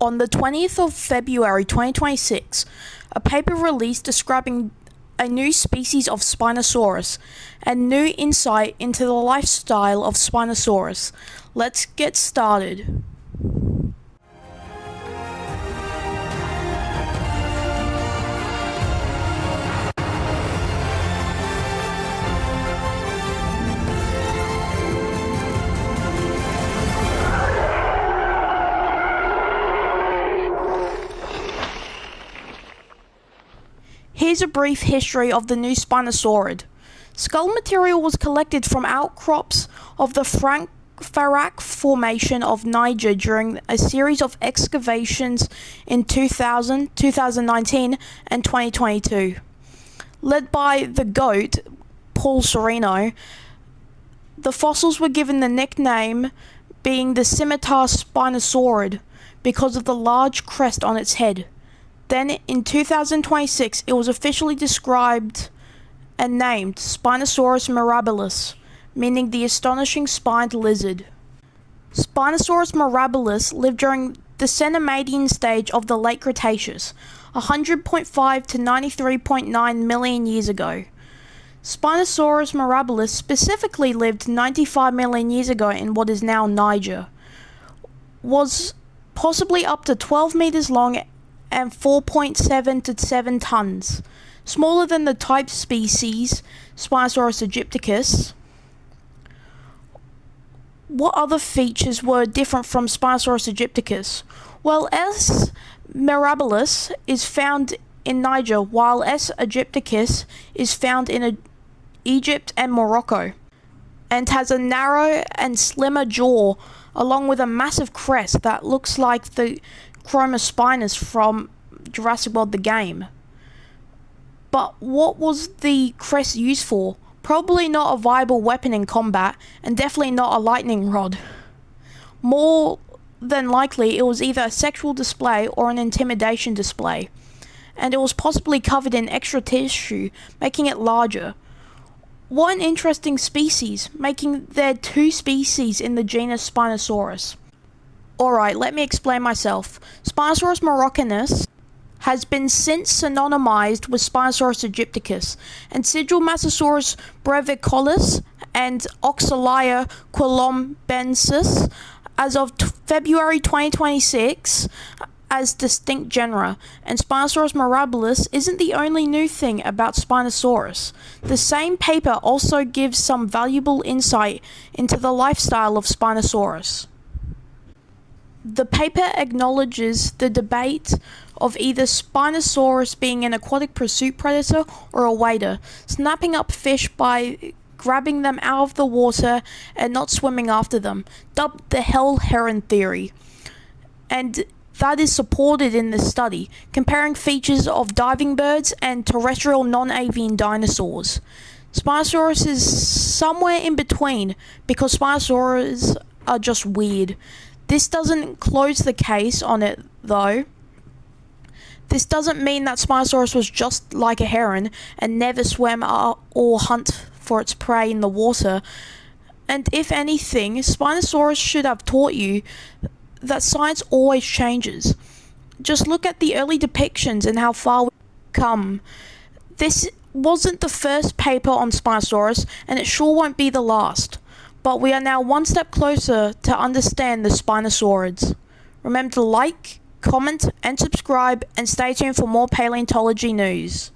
On the 20th of February 2026, a paper released describing a new species of Spinosaurus and new insight into the lifestyle of Spinosaurus. Let's get started. Here's a brief history of the new Spinosaurid. Skull material was collected from outcrops of the Farak Formation of Niger during a series of excavations in 2000, 2019 and 2022. Led by the GOAT, Paul Sereno, the fossils were given the nickname being the scimitar Spinosaurid because of the large crest on its head. Then, in 2026, it was officially described and named Spinosaurus mirabilis, meaning the astonishing spined lizard. Spinosaurus mirabilis lived during the Cenomanian stage of the late Cretaceous, 100.5 to 93.9 million years ago. Spinosaurus mirabilis specifically lived 95 million years ago in what is now Niger. Was possibly up to 12 meters long and 4.7 to 7 tons, smaller than the type species Spinosaurus aegypticus. What other features were different from Spinosaurus aegypticus? Well, S. mirabilis is found in Niger, while S. aegypticus is found in Egypt and Morocco, and has a narrow and slimmer jaw, along with a massive crest that looks like the Chromospinus from Jurassic World the game. But what was the crest used for? Probably not a viable weapon in combat, and definitely not a lightning rod. More than likely, it was either a sexual display or an intimidation display, and it was possibly covered in extra tissue, making it larger. What an interesting species, making there two species in the genus Spinosaurus. Alright, let me explain myself. Spinosaurus moroccanus has been since synonymized with Spinosaurus aegypticus, and Sigilmasosaurus brevicollis and Oxalia quilombensis as of February 2026 as distinct genera, and Spinosaurus mirabilis isn't the only new thing about Spinosaurus. The same paper also gives some valuable insight into the lifestyle of Spinosaurus. The paper acknowledges the debate of either Spinosaurus being an aquatic pursuit predator or a wader, snapping up fish by grabbing them out of the water and not swimming after them, dubbed the Hell Heron theory. And that is supported in this study, comparing features of diving birds and terrestrial non-avian dinosaurs. Spinosaurus is somewhere in between, because Spinosaurus are just weird. This doesn't close the case on it, though. This doesn't mean that Spinosaurus was just like a heron and never swam or hunt for its prey in the water. And if anything, Spinosaurus should have taught you that science always changes. Just look at the early depictions and how far we've come. This wasn't the first paper on Spinosaurus, and it sure won't be the last. But we are now one step closer to understand the Spinosaurids. Remember to like, comment, and subscribe, and stay tuned for more paleontology news.